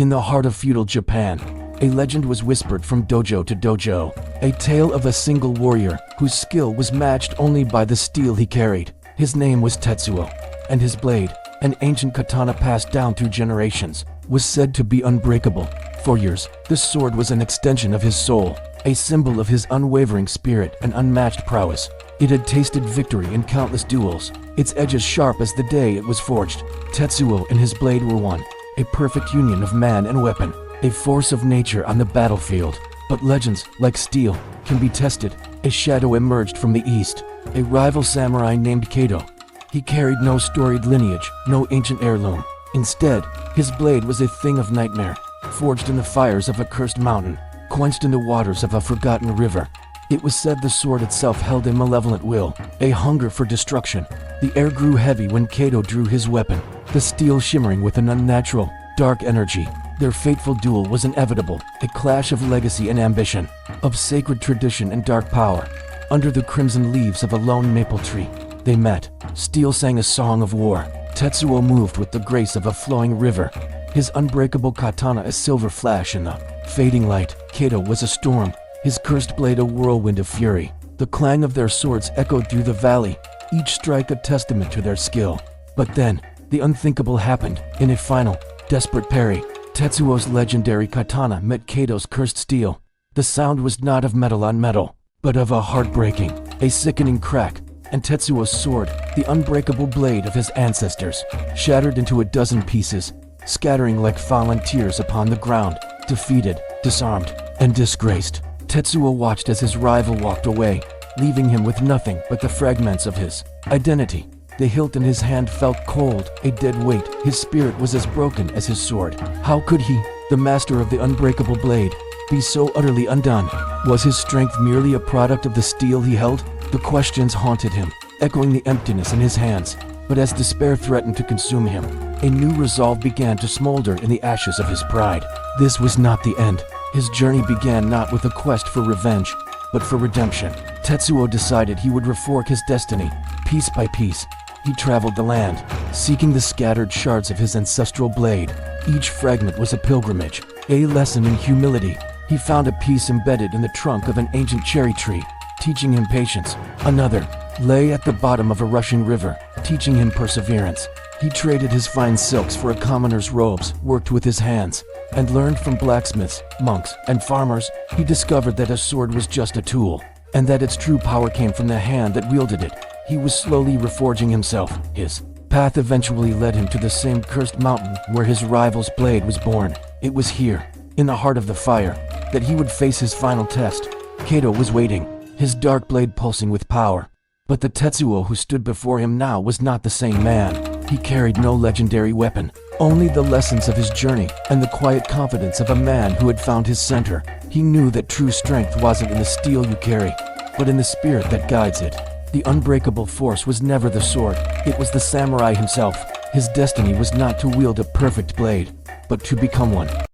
In the heart of feudal Japan, a legend was whispered from dojo to dojo, a tale of a single warrior whose skill was matched only by the steel he carried. His name was Tetsuo, and his blade, an ancient katana passed down through generations, was said to be unbreakable. For years, this sword was an extension of his soul, a symbol of his unwavering spirit and unmatched prowess. It had tasted victory in countless duels, its edges sharp as the day it was forged. Tetsuo and his blade were one, a perfect union of man and weapon, a force of nature on the battlefield. But legends, like steel, can be tested. A shadow emerged from the east, a rival samurai named Kato. He carried no storied lineage, no ancient heirloom. Instead, his blade was a thing of nightmare, forged in the fires of a cursed mountain, quenched in the waters of a forgotten river. It was said the sword itself held a malevolent will, a hunger for destruction. The air grew heavy when Kato drew his weapon, the steel shimmering with an unnatural, dark energy. Their fateful duel was inevitable, a clash of legacy and ambition, of sacred tradition and dark power. Under the crimson leaves of a lone maple tree, they met. Steel sang a song of war. Tetsuo moved with the grace of a flowing river, his unbreakable katana a silver flash in the fading light. Kato was a storm, his cursed blade a whirlwind of fury. The clang of their swords echoed through the valley, each strike a testament to their skill. But then, the unthinkable happened. In a final, desperate parry, Tetsuo's legendary katana met Kato's cursed steel. The sound was not of metal on metal, but of a heartbreaking, a sickening crack, and Tetsuo's sword, the unbreakable blade of his ancestors, shattered into a dozen pieces, scattering like fallen tears upon the ground. Defeated, disarmed, and disgraced, Tetsuo watched as his rival walked away, leaving him with nothing but the fragments of his identity. The hilt in his hand felt cold, a dead weight. His spirit was as broken as his sword. How could he, the master of the unbreakable blade, be so utterly undone? Was his strength merely a product of the steel he held? The questions haunted him, echoing the emptiness in his hands. But as despair threatened to consume him, a new resolve began to smolder in the ashes of his pride. This was not the end. His journey began not with a quest for revenge, but for redemption. Tetsuo decided he would reforge his destiny, piece by piece. He traveled the land, seeking the scattered shards of his ancestral blade. Each fragment was a pilgrimage, a lesson in humility. He found a piece embedded in the trunk of an ancient cherry tree, teaching him patience. Another lay at the bottom of a rushing river, teaching him perseverance. He traded his fine silks for a commoner's robes, worked with his hands, and learned from blacksmiths, monks, and farmers. He discovered that a sword was just a tool, and that its true power came from the hand that wielded it. He was slowly reforging himself. His path eventually led him to the same cursed mountain where his rival's blade was born. It was here, in the heart of the fire, that he would face his final test. Kato was waiting, his dark blade pulsing with power. But the Tetsuo who stood before him now was not the same man. He carried no legendary weapon, only the lessons of his journey and the quiet confidence of a man who had found his center. He knew that true strength wasn't in the steel you carry, but in the spirit that guides it. The unbreakable force was never the sword, it was the samurai himself. His destiny was not to wield a perfect blade, but to become one.